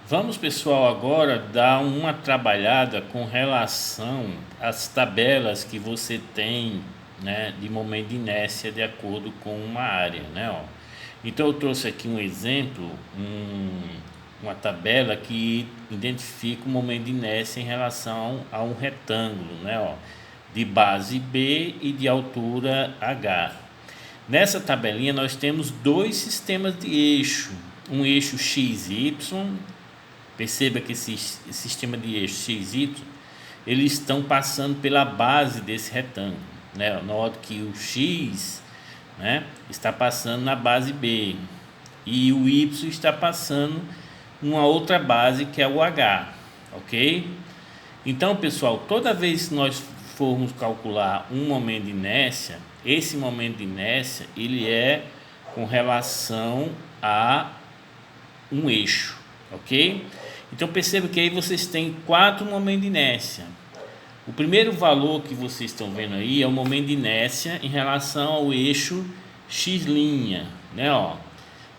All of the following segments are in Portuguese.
Vamos, pessoal, agora dar uma trabalhada com relação às tabelas que você tem, né, de momento de inércia de acordo com uma área, né, ó. Então eu trouxe aqui um exemplo, uma tabela que identifica o momento de inércia em relação a um retângulo, né, ó, de base B e de altura H. Nessa tabelinha nós temos dois sistemas de eixo, um eixo XY. Perceba que esse sistema de eixo x, y, eles estão passando pela base desse retângulo, né? Note que o x, né, está passando na base B e o y está passando numa outra base que é o h, ok? Então, pessoal, toda vez que nós formos calcular um momento de inércia, esse momento de inércia ele é com relação a um eixo, ok? Então perceba que aí vocês têm quatro momentos de inércia. O primeiro valor que vocês estão vendo aí é o momento de inércia em relação ao eixo x', né, ó,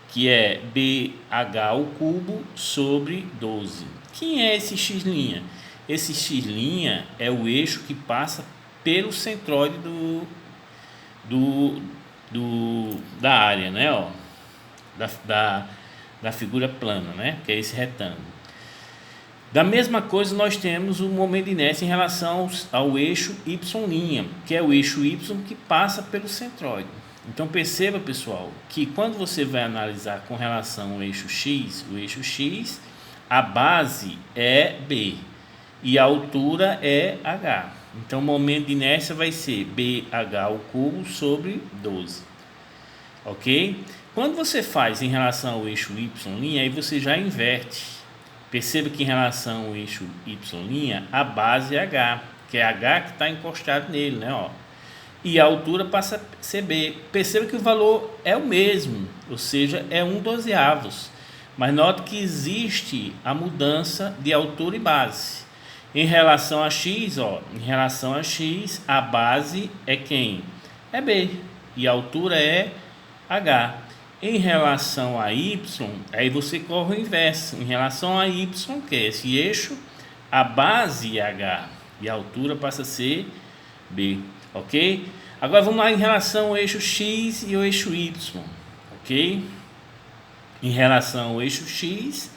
que é BH ao cubo sobre 12. Quem é esse x'? Esse x' é o eixo que passa pelo centroide da área, né, ó, da figura plana, né, que é esse retângulo. Da mesma coisa, nós temos o momento de inércia em relação ao eixo y', que é o eixo y que passa pelo centroide. Então perceba, pessoal, que quando você vai analisar com relação ao eixo x, a base é B e a altura é H. Então o momento de inércia vai ser BH ao cubo sobre 12. Ok? Quando você faz em relação ao eixo y', aí você já inverte. Perceba que em relação ao eixo y', a base é H, que é H que está encostado nele, né? Ó. E a altura passa a ser B. Perceba que o valor é o mesmo, ou seja, é 1/12. Mas note que existe a mudança de altura e base. Em relação a x, ó, a base é quem? É B. E a altura é H. Em relação a y, aí você corre o inverso. Em relação a y, que é esse eixo, a base é H e a altura passa a ser B, ok? Agora vamos lá em relação ao eixo x e o eixo y, ok? Em relação ao eixo x,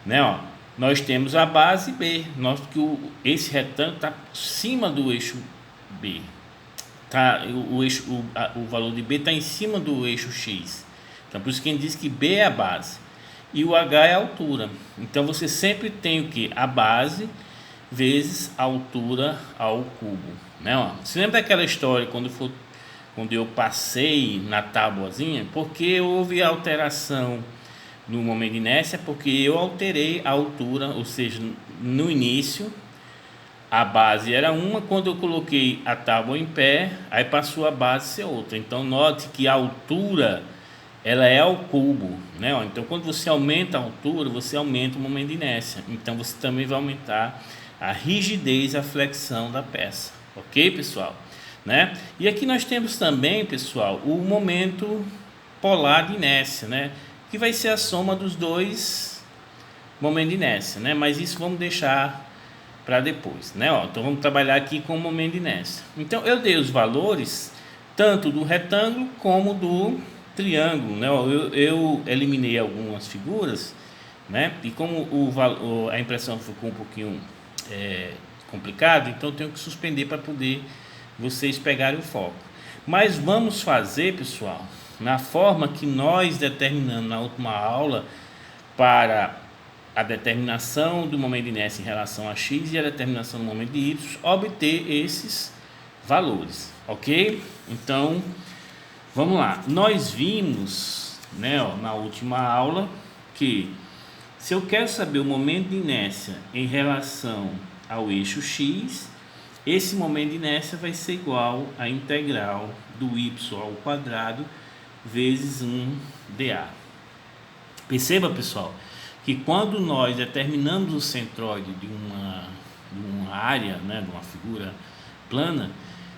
né, ó, nós temos a base B. Note que esse retângulo está acima do eixo B. Tá, o valor de B está em cima do eixo x. Então, por isso que a gente diz que B é a base e o H é a altura. Então, você sempre tem o que? A base vezes a altura ao cubo, né? Ó, você lembra daquela história quando eu passei na tábuazinha? Porque houve alteração no momento de inércia, porque eu alterei a altura, ou seja, no início a base era uma, quando eu coloquei a tábua em pé, aí passou a base a ser outra. Então, note que a altura ela é ao cubo, né? Então, quando você aumenta a altura, você aumenta o momento de inércia. Então, você também vai aumentar a rigidez, a flexão da peça, ok, pessoal? Né? E aqui nós temos também, pessoal, o momento polar de inércia, né? Que vai ser a soma dos dois momentos de inércia, né? Mas isso vamos deixar para depois, né? Ó, então, vamos trabalhar aqui com o momento de inércia. Então, eu dei os valores tanto do retângulo como do triângulo, né? Eu eliminei algumas figuras, né? E como a impressão ficou um pouquinho complicado, então eu tenho que suspender para poder vocês pegarem o foco. Mas vamos fazer, pessoal, na forma que nós determinamos na última aula para a determinação do momento de inércia em relação a x e a determinação do momento de y, obter esses valores, ok? Então, vamos lá, nós vimos, né, ó, na última aula que se eu quero saber o momento de inércia em relação ao eixo x, esse momento de inércia vai ser igual à integral do y ao quadrado vezes 1dA. Perceba, pessoal, que quando nós determinamos o centroide de uma área, né, de uma figura plana,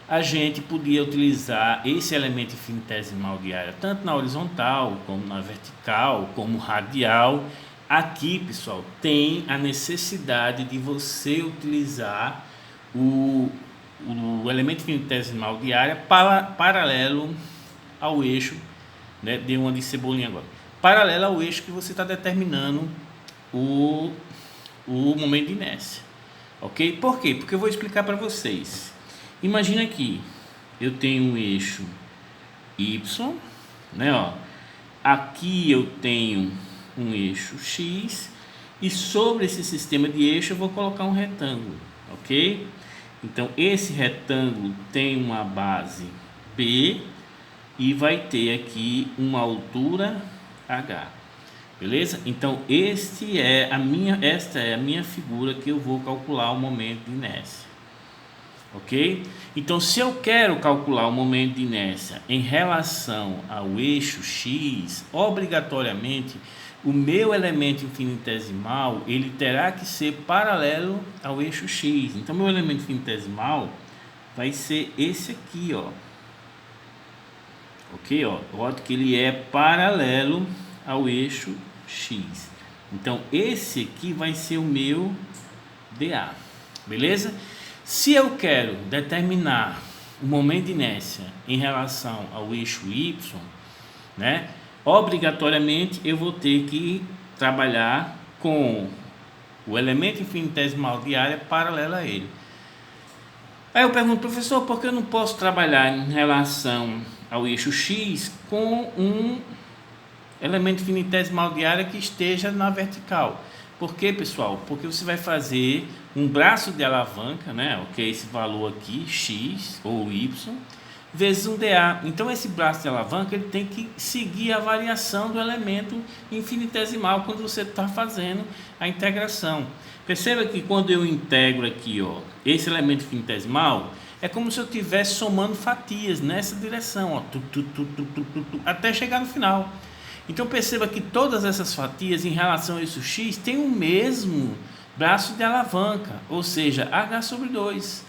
a gente podia utilizar esse elemento infinitesimal de área tanto na horizontal, como na vertical, como radial Aqui, pessoal, tem a necessidade de você utilizar o elemento infinitesimal de área paralelo ao eixo, né? Dei uma de cebolinha agora. Paralelo ao eixo que você está determinando o momento de inércia. Ok? Por quê? Porque eu vou explicar para vocês. Imagina aqui, eu tenho um eixo Y, né? Ó, aqui eu tenho um eixo X e sobre esse sistema de eixo eu vou colocar um retângulo, ok? Então esse retângulo tem uma base B e vai ter aqui uma altura H, beleza? Então esta é a minha figura que eu vou calcular o momento de inércia, ok? Então se eu quero calcular o momento de inércia em relação ao eixo X, obrigatoriamente o meu elemento infinitesimal ele terá que ser paralelo ao eixo X. Então meu elemento infinitesimal vai ser esse aqui, ó. Ok, ó, note que ele é paralelo ao eixo X. Então esse aqui vai ser o meu dA, beleza? Se eu quero determinar o momento de inércia em relação ao eixo Y, né, obrigatoriamente eu vou ter que trabalhar com o elemento infinitesimal de área paralelo a ele. Aí eu pergunto, professor, por que eu não posso trabalhar em relação ao eixo X com um elemento infinitesimal de área que esteja na vertical? Por quê, pessoal? Porque você vai fazer um braço de alavanca, né? Que é esse valor aqui, X ou Y, vezes um dA. Então esse braço de alavanca ele tem que seguir a variação do elemento infinitesimal quando você está fazendo a integração. Perceba que quando eu integro aqui, ó, esse elemento infinitesimal, é como se eu estivesse somando fatias nessa direção, ó, até chegar no final. Então perceba que todas essas fatias em relação a isso x têm o mesmo braço de alavanca, ou seja, H sobre 2.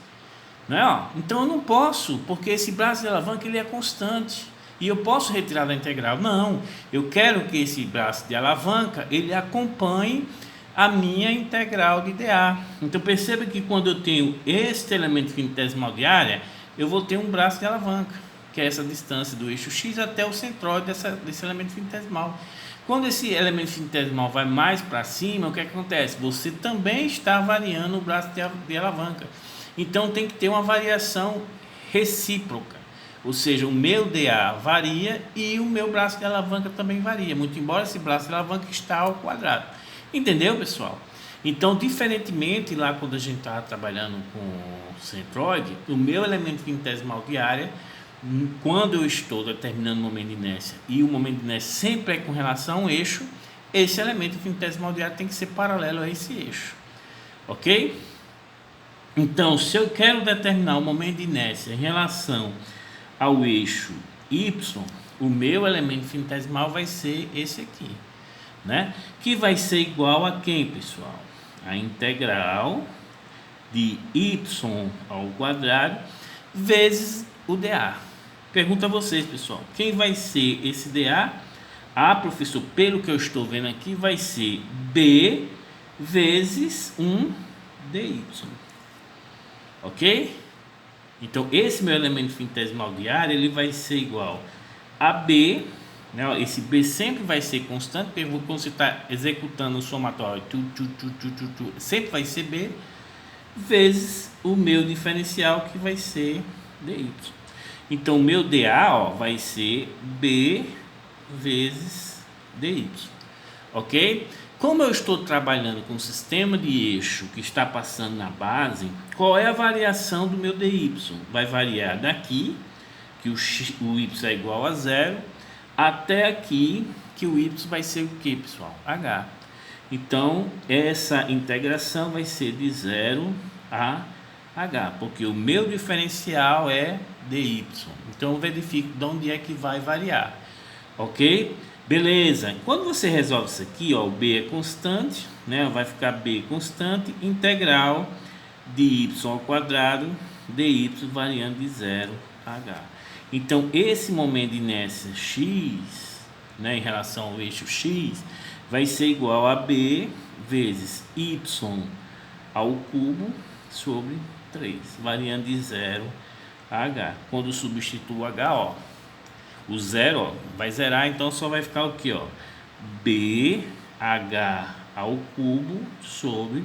Não é, ó? Então eu não posso, porque esse braço de alavanca ele é constante. E eu posso retirar da integral. Não, eu quero que esse braço de alavanca ele acompanhe a minha integral de dA. Então perceba que quando eu tenho este elemento infinitesimal de área, eu vou ter um braço de alavanca, que é essa distância do eixo x até o centroide desse elemento infinitesimal. Quando esse elemento infinitesimal vai mais para cima, o que acontece? Você também está variando o braço de alavanca. Então tem que ter uma variação recíproca. Ou seja, o meu dA varia e o meu braço de alavanca também varia, muito embora esse braço de alavanca está ao quadrado. Entendeu, pessoal? Então, diferentemente lá quando a gente estava trabalhando com o centroide, o meu elemento infinitesimal de área, quando eu estou determinando o momento de inércia e o momento de inércia sempre é com relação ao eixo, esse elemento infinitesimal de área tem que ser paralelo a esse eixo. Ok? Então, se eu quero determinar o momento de inércia em relação ao eixo Y, o meu elemento infinitesimal vai ser esse aqui, né? Que vai ser igual a quem, pessoal? A integral de y ao quadrado vezes o dA. Pergunto a vocês, pessoal, quem vai ser esse dA? Ah, professor, pelo que eu estou vendo aqui, vai ser B vezes um dy. Ok? Então, esse meu elemento infinitesimal de área, ele vai ser igual a B, né? Esse B sempre vai ser constante, porque quando você está executando o somatório, sempre vai ser B, vezes o meu diferencial, que vai ser dy. Então, o meu dA, ó, vai ser B vezes dy. Ok? Como eu estou trabalhando com um sistema de eixo que está passando na base, qual é a variação do meu dy? Vai variar daqui, que o y é igual a 0, até aqui, que o y vai ser o que, pessoal? H. Então, essa integração vai ser de 0 a H, porque o meu diferencial é dy. Então, eu verifico de onde é que vai variar. Ok? Beleza, quando você resolve isso aqui, ó, o B é constante, né? Vai ficar B constante, integral de y ao quadrado, dy variando de 0 a h. Então, esse momento de inércia x, né, em relação ao eixo x, vai ser igual a b vezes y ao cubo sobre 3, variando de 0 a h. Quando eu substituo h, ó, o 0, ó, vai zerar, então só vai ficar o que, ó? bh ao cubo sobre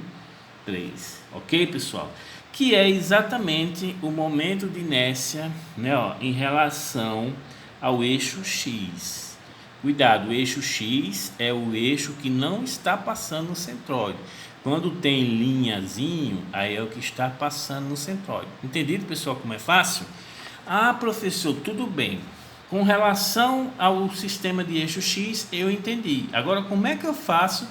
3, ok, pessoal? Que é exatamente o momento de inércia, né, ó, em relação ao eixo x. Cuidado, o eixo x é o eixo que não está passando no centroide. Quando tem linhazinho, aí é o que está passando no centroide. Entendido, pessoal, como é fácil? Ah, professor, tudo bem. Com relação ao sistema de eixo x, eu entendi. Agora, como é que eu faço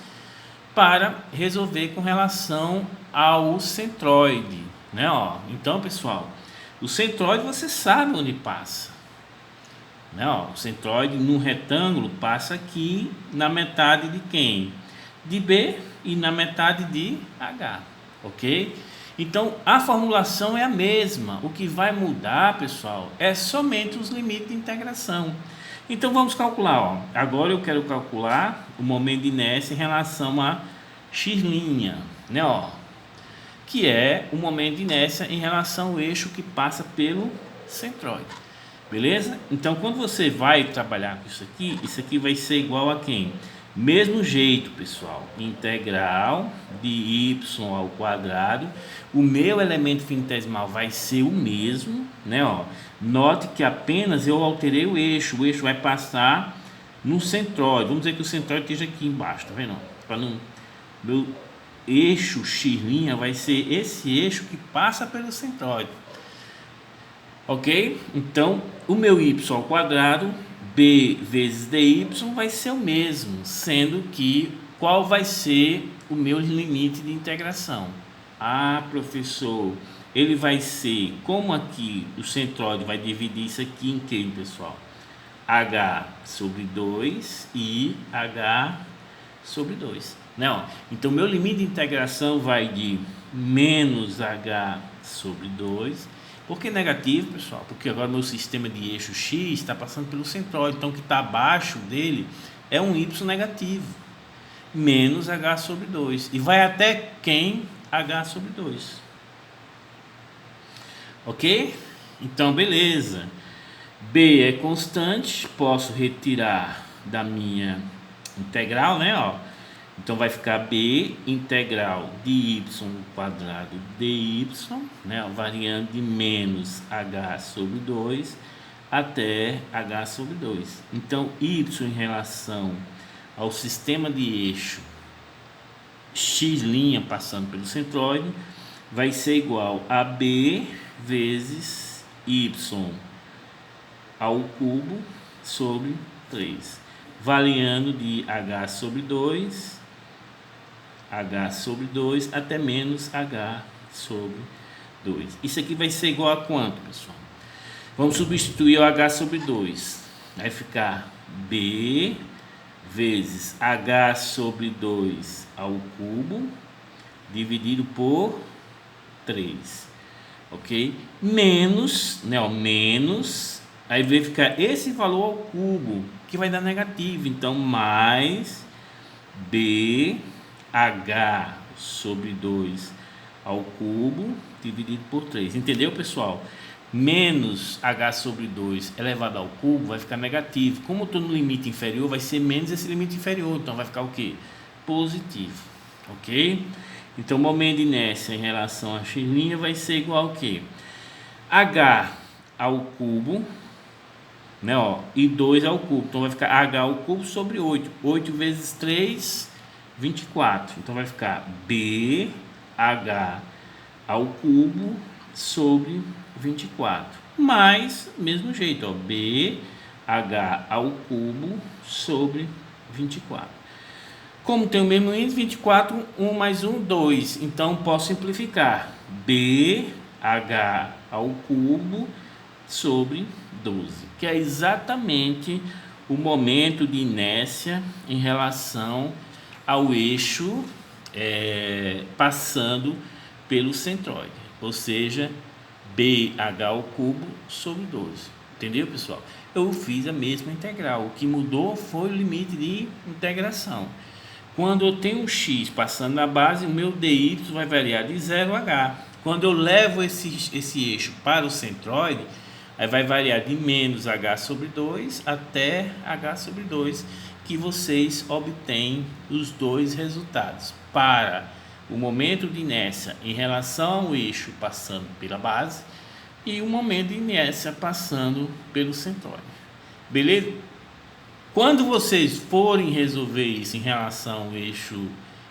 para resolver com relação ao centroide, né? Ó, então, pessoal, o centroide você sabe onde passa, né? Ó, o centroide no retângulo passa aqui na metade de quem? De B e na metade de H, ok? Então, a formulação é a mesma. O que vai mudar, pessoal, é somente os limites de integração. Então, vamos calcular. Ó. Agora eu quero calcular o momento de inércia em relação a x', né? Ó, que é o momento de inércia em relação ao eixo que passa pelo centroide. Beleza? Então, quando você vai trabalhar com isso aqui vai ser igual a quem? Mesmo jeito, pessoal, integral de y ao quadrado, o meu elemento finitesimal vai ser o mesmo, né? Ó, note que apenas eu alterei o eixo vai passar no centroide, vamos dizer que o centroide esteja aqui embaixo, tá vendo? Para não, meu eixo x' vai ser esse eixo que passa pelo centroide, ok? Então, o meu y ao quadrado, b vezes dy, vai ser o mesmo, sendo que qual vai ser o meu limite de integração? Ah, professor, ele vai ser, como aqui o centroide vai dividir isso aqui em que, pessoal? H sobre 2 e H sobre 2. Não, então meu limite de integração vai de menos H sobre 2. Por que negativo, pessoal? Porque agora meu sistema de eixo x está passando pelo centroide, então o que está abaixo dele é um y negativo, menos H sobre 2. E vai até quem? H sobre 2. Ok? Então, beleza. B é constante, posso retirar da minha integral, né? Ó. Então vai ficar b integral de y quadrado dy, né, variando de menos h sobre 2 até h sobre 2. Então y em relação ao sistema de eixo x' passando pelo centroide vai ser igual a b vezes y ao cubo sobre 3, variando de h sobre 2 até menos h sobre 2. Isso aqui vai ser igual a quanto, pessoal? Vamos substituir o h sobre 2. Vai ficar b vezes h sobre 2 ao cubo dividido por 3. Ok? Menos, né? Ó, menos, aí vai ficar esse valor ao cubo, que vai dar negativo. Então, mais b h sobre 2 ao cubo dividido por 3. Entendeu, pessoal? Menos h sobre 2 elevado ao cubo vai ficar negativo. Como eu estou no limite inferior, vai ser menos esse limite inferior. Então, vai ficar o quê? Positivo. Ok? Então, o momento de inércia em relação a x' vai ser igual ao quê? H ao cubo, né, ó, e 2 ao cubo. Então, vai ficar h ao cubo sobre 8. 8 vezes 3... 24, então vai ficar bh ao cubo sobre 24, mais, mesmo jeito, ó, bh ao cubo sobre 24. Como tem o mesmo índice, 24, 1 mais 1, 2, então posso simplificar, bh ao cubo sobre 12, que é exatamente o momento de inércia em relação ao eixo passando pelo centroide, ou seja, bh ao cubo sobre 12. Entendeu, pessoal? eu fiz a mesma integral. O que mudou foi o limite de integração. Quando eu tenho um x passando na base, o meu dy vai variar de 0 a h. Quando eu levo esse eixo para o centroide, aí vai variar de menos h sobre 2 até h sobre 2, que vocês obtêm os dois resultados. Para o momento de inércia em relação ao eixo passando pela base e o momento de inércia passando pelo centroide. Beleza? Quando vocês forem resolver isso em relação ao eixo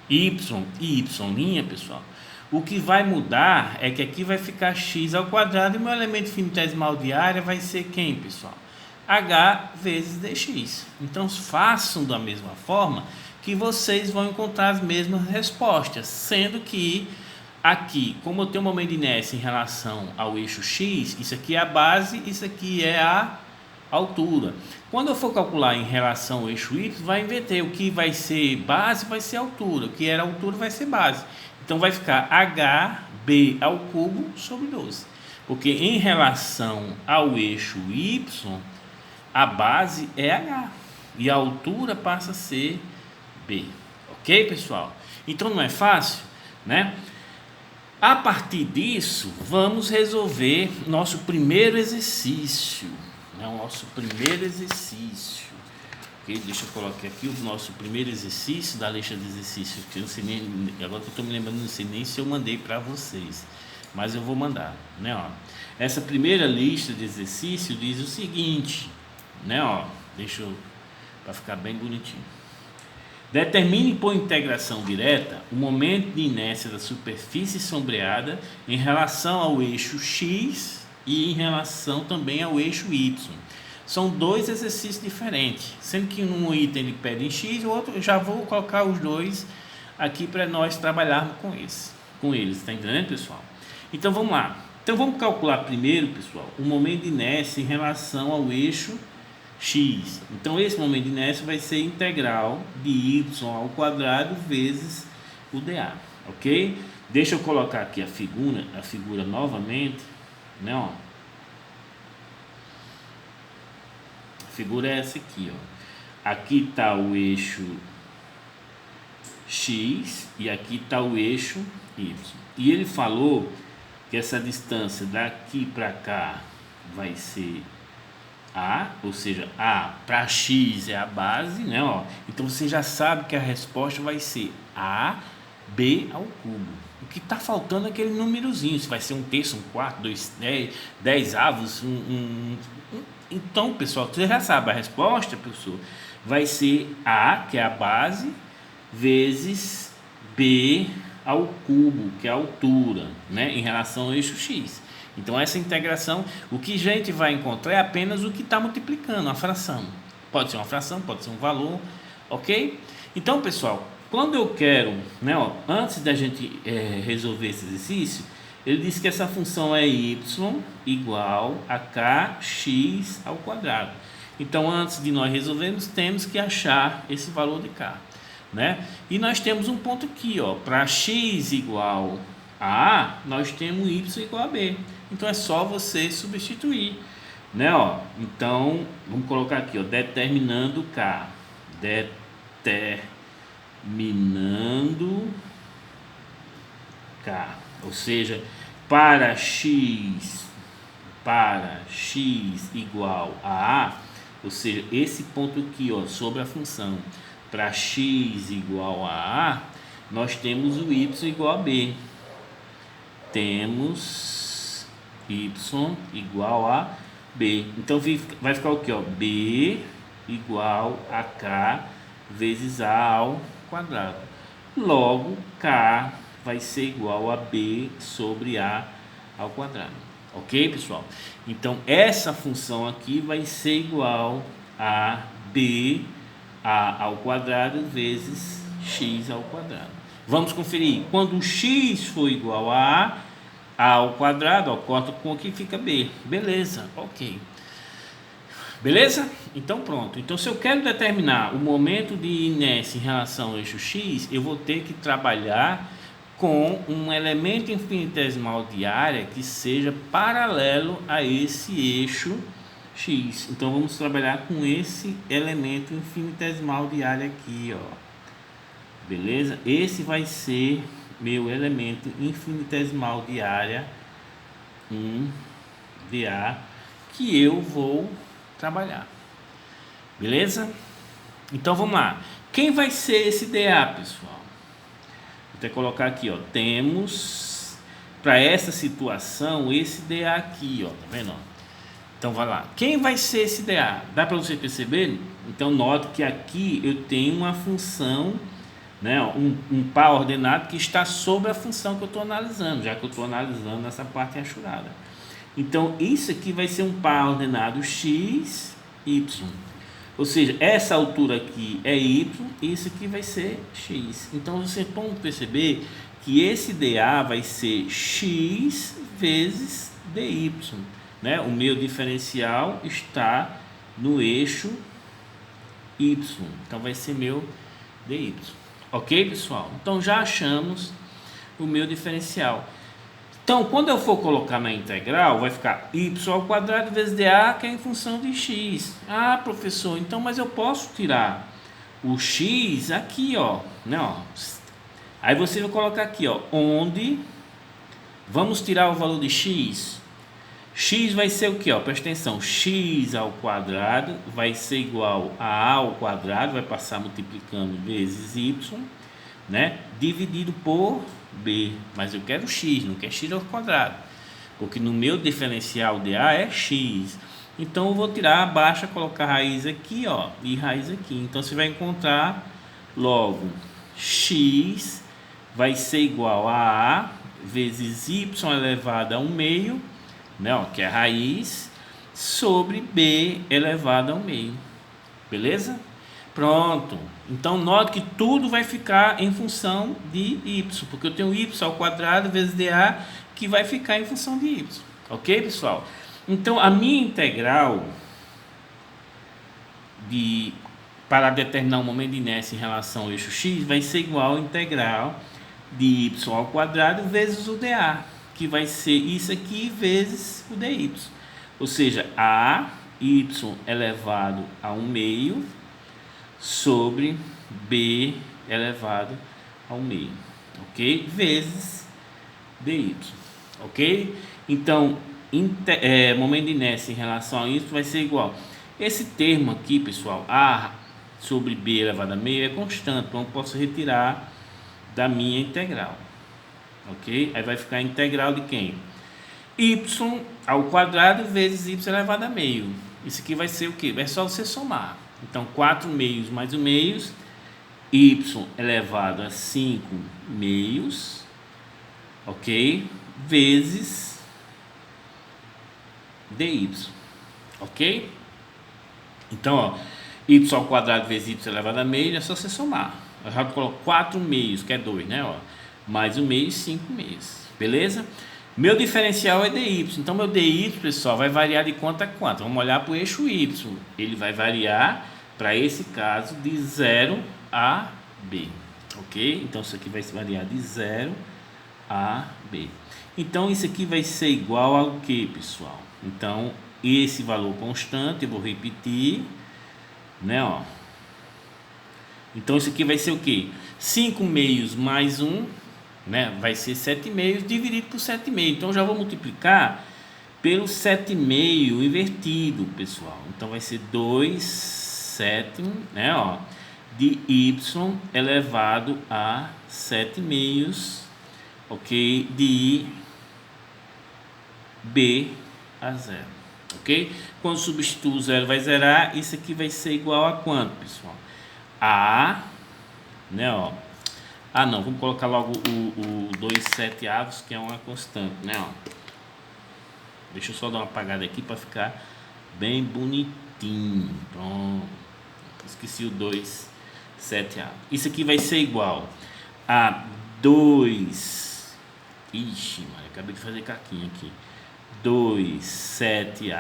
y e y', pessoal, o que vai mudar é que aqui vai ficar x ao quadrado e o meu elemento infinitesimal de área vai ser quem, pessoal? H vezes dx. Então façam da mesma forma que vocês vão encontrar as mesmas respostas, sendo que aqui, como eu tenho um momento de inércia em relação ao eixo x, isso aqui é a base, isso aqui é a altura. Quando eu for calcular em relação ao eixo y, vai inverter. O que vai ser base vai ser altura, o que era altura vai ser base. Então vai ficar hb ao cubo sobre 12. Porque em relação ao eixo y, a base é h e a altura passa a ser b. Ok, pessoal? Então não é fácil, né? A partir disso, vamos resolver nosso primeiro exercício. O nosso primeiro exercício. Okay? Deixa eu colocar aqui o nosso primeiro exercício da lista de exercícios, que eu não sei nem, agora que eu estou me lembrando, não sei nem se eu mandei para vocês, mas eu vou mandar, né? Ó, essa primeira lista de exercícios diz o seguinte, né? Ó, deixa eu, para ficar bem bonitinho. Determine por integração direta o momento de inércia da superfície sombreada em relação ao eixo x e em relação também ao eixo y. São dois exercícios diferentes, sendo que num item ele pede em x, o outro eu já vou colocar os dois aqui para nós trabalharmos com eles, tá entendendo, pessoal? Então vamos lá. Então vamos calcular primeiro, pessoal, o momento de inércia em relação ao eixo x. Então esse momento de inércia vai ser integral de y ao quadrado vezes o dA, ok? Deixa eu colocar aqui a figura novamente, né? Ó. A figura é essa aqui, ó. Aqui está o eixo x e aqui está o eixo y. E ele falou que essa distância daqui para cá vai ser a, ou seja, a para x é a base, né? Ó. Então você já sabe que a resposta vai ser a b ao cubo. O que está faltando é aquele númerozinho, se vai ser 1/3, 1/4, 2/10, 10 avos, Então, pessoal, você já sabe a resposta, professor, vai ser a, que é a base, vezes b ao cubo, que é a altura, né, em relação ao eixo x. Então essa integração, o que a gente vai encontrar é apenas o que está multiplicando, a fração. Pode ser uma fração, pode ser um valor, ok? Então, pessoal, quando eu quero, né, ó, antes da gente resolver esse exercício, ele disse que essa função é y igual a kx ao quadrado. Então, antes de nós resolvermos, temos que achar esse valor de k, né? E nós temos um ponto aqui, ó, para x igual a A, nós temos y igual a B. Então é só você substituir, né, ó? Então, vamos colocar aqui, ó, determinando k. Determinando k. Ou seja, para x igual a A, ou seja, esse ponto aqui, ó, sobre a função para x igual a A, nós temos o y igual a B. Temos y igual a B. Então vai ficar o que, ó? B igual a K vezes A ao quadrado. Logo, K vai ser igual a B sobre A ao quadrado. Ok, pessoal? Então, essa função aqui vai ser igual a B A ao quadrado vezes x ao quadrado. Vamos conferir. Quando o x for igual a ao quadrado, ó, corta com aqui, fica B. Beleza, ok. Beleza? Então pronto. Então se eu quero determinar o momento de inércia em relação ao eixo x, eu vou ter que trabalhar com um elemento infinitesimal de área que seja paralelo a esse eixo x. Então vamos trabalhar com esse elemento infinitesimal de área aqui, ó. Beleza? Esse vai ser meu elemento infinitesimal de área 1 dA que eu vou trabalhar. Beleza? Então vamos lá. Quem vai ser esse dA, pessoal? Vou até colocar aqui, ó. Temos para essa situação esse dA aqui, ó. Tá vendo? Então vai lá. Quem vai ser esse dA? Dá para você perceber? Então note que aqui eu tenho uma função, né, um par ordenado que está sobre a função que eu estou analisando, já que eu estou analisando essa parte enxurrada. Então isso aqui vai ser um par ordenado x, y. Ou seja, essa altura aqui é y e isso aqui vai ser x. Então você pode perceber que esse dA vai ser x vezes dy, né? O meu diferencial está no eixo y, então vai ser meu dy. Ok, pessoal? Então já achamos o meu diferencial. Então, quando eu for colocar na integral, vai ficar y ao quadrado vezes dA, que é em função de x. Ah, professor, então, mas eu posso tirar o x aqui, ó, né, ó. Aí você vai colocar aqui, ó, onde vamos tirar o valor de x. X vai ser o que, ó? Presta atenção, x ao quadrado vai ser igual a a ao quadrado, vai passar multiplicando vezes y, né? Dividido por b, mas eu quero x, não quero x ao quadrado, porque no meu diferencial dA é x. Então eu vou tirar abaixo, colocar raiz aqui, ó, e raiz aqui. Então você vai encontrar logo x vai ser igual a a vezes y elevado a 1/2, né, ó, que é a raiz, sobre b elevado a 1/2. Beleza? Pronto. Então note que tudo vai ficar em função de y, porque eu tenho y ao quadrado vezes dA que vai ficar em função de y. Ok, pessoal? Então a minha integral para determinar o momento de inércia em relação ao eixo x vai ser igual à integral de y ao quadrado vezes o dA, que vai ser isso aqui vezes o dy. Ou seja, a y elevado a 1/2 sobre b elevado a 1/2, ok? Vezes dy, ok? Então, momento de inércia em relação a isso vai ser igual. Esse termo aqui, pessoal, a sobre b elevado a 1/2 é constante, então eu posso retirar da minha integral, ok? Aí vai ficar a integral de quem? Y ao quadrado vezes y elevado a 1/2. Isso aqui vai ser o que? É só você somar. Então 4/2 mais 1/2, y elevado a 5/2, ok? Vezes dy, ok? Então, ó, y ao quadrado vezes y elevado a 1/2 é só você somar. Eu já coloco 4/2, que é 2, né? Ó, mais 1/2, 5/2, beleza? Meu diferencial é dy, então meu dy, pessoal, vai variar de quanto a quanto? Vamos olhar para o eixo y, ele vai variar, para esse caso, de 0 a b, ok? Então isso aqui vai variar de 0 a b. Então isso aqui vai ser igual ao que, pessoal? Então esse valor constante, eu vou repetir, né, ó. Então isso aqui vai ser o que? 5/2 mais 1, né, vai ser 7/2 dividido por 7/2. Então já vou multiplicar pelo 7/2 invertido, pessoal. Então vai ser 2/7, né, ó, de y elevado a 7/2, ok, de b a 0, ok? Quando substituo o 0 vai zerar, isso aqui vai ser igual a quanto, pessoal? A, né, ó. Ah, não, vamos colocar logo o 2/7, que é uma constante, né, ó. Deixa eu só dar uma apagada aqui para ficar bem bonitinho. Pronto. Esqueci o 2/7. Isso aqui vai ser igual a 2. Ixi, mano, acabei de fazer caquinha aqui. 2/7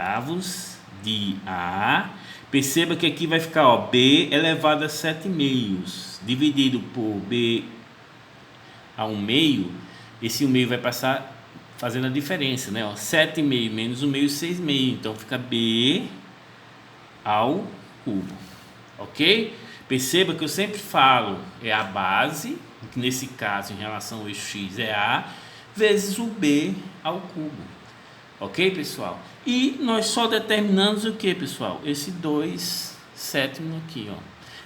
de A. Perceba que aqui vai ficar, ó, b elevado a 7/2 dividido por b a 1/2. Esse 1/2 vai passar fazendo a diferença, né? Ó, 7/2 menos 1/2, 6/2. Então fica b ao cubo, ok? Perceba que eu sempre falo, é a base, que nesse caso, em relação ao eixo x, é A, vezes o B ao cubo, ok, pessoal? E nós só determinamos o que, pessoal? Esse 2/7 aqui, ó.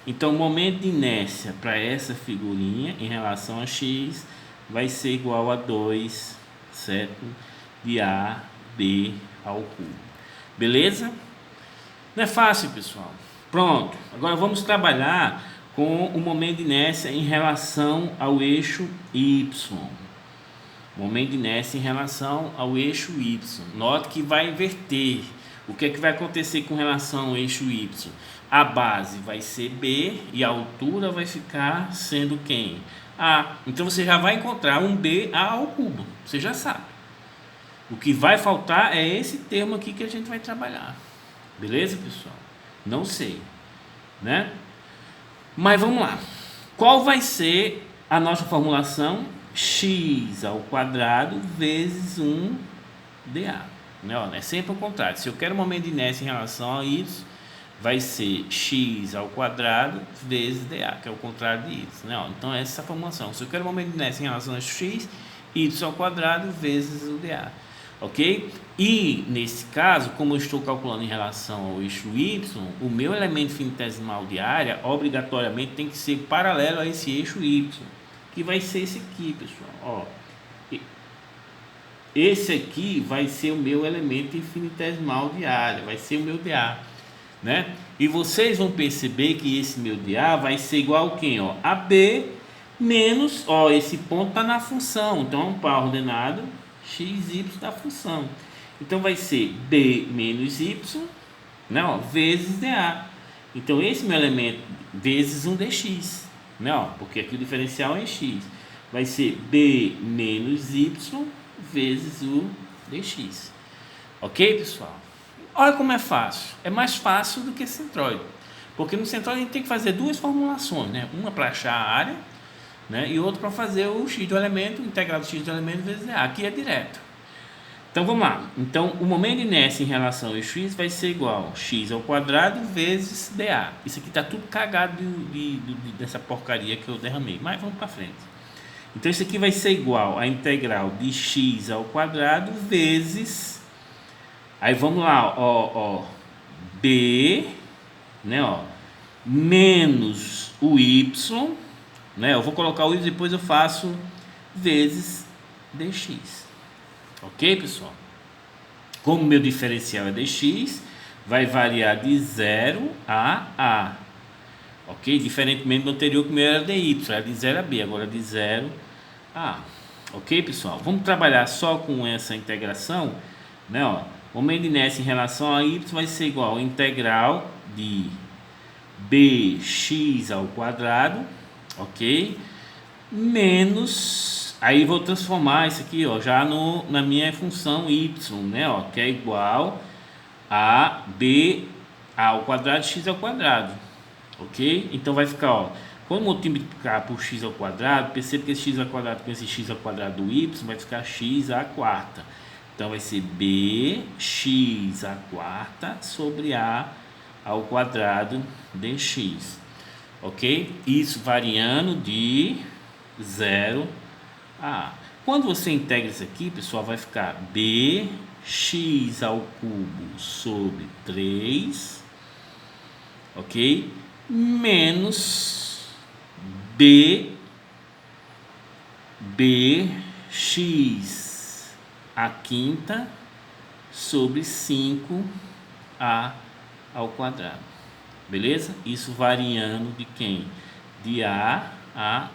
Então, o momento de inércia para essa figurinha, em relação a x, vai ser igual a 2/7 de AB ao cubo, beleza? Não é fácil, pessoal? Pronto, agora vamos trabalhar com o momento de inércia em relação ao eixo Y. Momento de inércia em relação ao eixo Y. Note que vai inverter. O que é que vai acontecer com relação ao eixo Y? A base vai ser B e a altura vai ficar sendo quem? A. Então você já vai encontrar um B A ao cubo. Você já sabe. O que vai faltar é esse termo aqui que a gente vai trabalhar. Beleza, pessoal? Não sei, né? Mas vamos lá. Qual vai ser a nossa formulação? X ao quadrado vezes 1dA. Né? Ó, é sempre o contrário. Se eu quero um momento de inércia em relação a isso, vai ser x ao quadrado vezes dA, que é o contrário de y. Né? Ó, então essa é a formulação. Se eu quero um momento de inércia em relação a x, y ao quadrado vezes o dA. Ok? E nesse caso, como eu estou calculando em relação ao eixo y, o meu elemento infinitesimal de área obrigatoriamente tem que ser paralelo a esse eixo y, que vai ser esse aqui, pessoal. Ó, esse aqui vai ser o meu elemento infinitesimal de área, vai ser o meu dA, né? E vocês vão perceber que esse meu dA vai ser igual a quem? Ó, a B menos, ó, esse ponto está na função, então é um par ordenado x, y da função. Então vai ser B menos y, né, ó, vezes dA. Então esse meu elemento vezes 1dx, né, ó, porque aqui o diferencial é x. Vai ser B menos y vezes o dx. Ok, pessoal? Olha como é fácil. É mais fácil do que centroide. Porque no centroide a gente tem que fazer duas formulações, né? Uma para achar a área, né? E outra para fazer o x do elemento, integral do x do elemento vezes dA. Aqui é direto. Então vamos lá. Então o momento de inércia em relação ao x vai ser igual a x ao quadrado vezes dA. Isso aqui está tudo cagado dessa porcaria que eu derramei. Mas vamos para frente. Então isso aqui vai ser igual a integral de x ao quadrado vezes... Aí vamos lá, ó, B, né, ó, menos o y, né? Eu vou colocar o y, depois eu faço vezes dx. Ok, pessoal? Como meu diferencial é dx, vai variar de 0 a a. Ok? Diferentemente do anterior, que o meu era dy, era de 0 a b, agora de 0 a a. Ok, pessoal? Vamos trabalhar só com essa integração, né, ó. O momento de inércia em relação a y vai ser igual a integral de bx ao quadrado, ok? Menos, aí vou transformar isso aqui, ó, já na minha função y, né, ó, que é igual a b ao quadrado x ao quadrado, ok? Então vai ficar, ó, quando multiplicar por x ao quadrado, perceba que esse x ao quadrado com esse x ao quadrado do y vai ficar x à quarta. Então vai ser bx à quarta sobre a ao quadrado dx, ok? Isso variando de 0 a a. Quando você integra isso aqui, pessoal, vai ficar bx ao cubo sobre 3, ok? Menos bx a quinta sobre 5a ao quadrado, beleza? Isso variando de quem? De a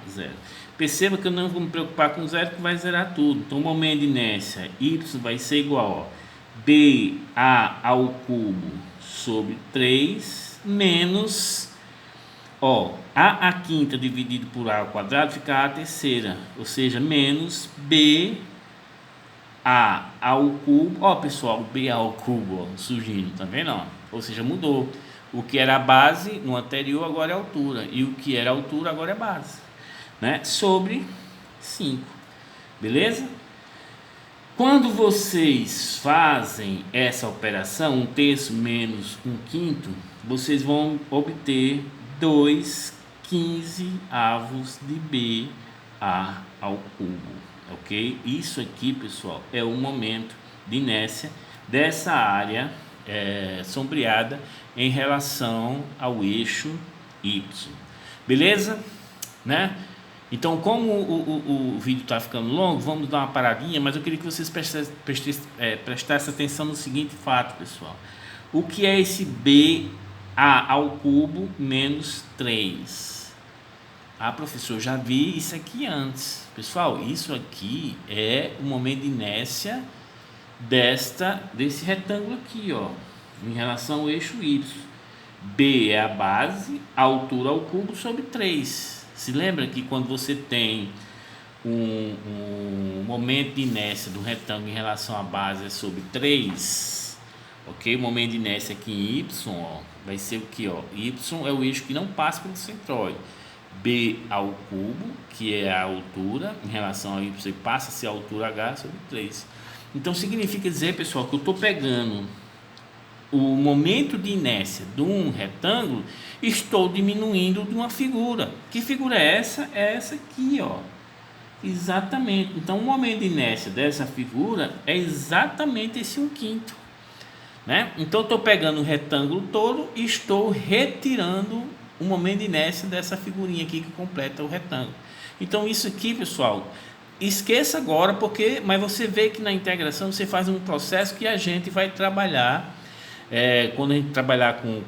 0. Perceba que eu não vou me preocupar com zero, que vai zerar tudo. Então o momento de inércia y vai ser igual a ba ao cubo sobre 3 menos, ó, a quinta dividido por a ao quadrado fica a terceira, ou seja, menos b a ao cubo, ó, pessoal, b ao cubo, ó, surgindo, tá vendo, ó? Ou seja, mudou. O que era a base no anterior agora é altura, e o que era altura agora é base, né? Sobre 5, beleza? Quando vocês fazem essa operação, 1/3 menos 1/5, vocês vão obter 2/15 de B A ao cubo, ok? Isso aqui, pessoal, é o momento de inércia dessa área sombreada em relação ao eixo Y, beleza? Né? Então, como o vídeo está ficando longo, vamos dar uma paradinha, mas eu queria que vocês prestassem atenção no seguinte fato, pessoal. O que é esse BA ao cubo menos 3? Ah, professor, eu já vi isso aqui antes. Pessoal, isso aqui é o momento de inércia desse retângulo aqui, ó, em relação ao eixo Y. B é a base, a altura ao cubo sobre 3. Se lembra que quando você tem um momento de inércia do retângulo em relação à base é sobre 3, ok? O momento de inércia aqui em Y, ó, vai ser o que, ó? Y é o eixo que não passa pelo centróide. B ao cubo, que é a altura em relação ao Y, passa a ser a altura H sobre 3. Então significa dizer, pessoal, que eu estou pegando o momento de inércia de um retângulo, estou diminuindo de uma figura. Que figura é essa? É essa aqui, ó. Exatamente. Então o momento de inércia dessa figura é exatamente esse 1/5, né? Então eu estou pegando o retângulo todo e estou retirando o momento de inércia dessa figurinha aqui que completa o retângulo. Então isso aqui, pessoal, esqueça agora, mas você vê que na integração você faz um processo que a gente vai trabalhar quando a gente trabalhar com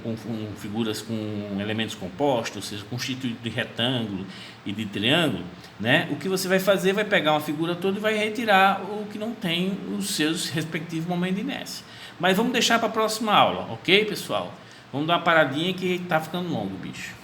figuras com elementos compostos, ou seja, constituído de retângulo e de triângulo, né? O que você vai fazer, vai pegar uma figura toda e vai retirar o que não tem os seus respectivos momentos de inércia. Mas vamos deixar para a próxima aula, ok, pessoal? Vamos dar uma paradinha que está ficando longo, bicho.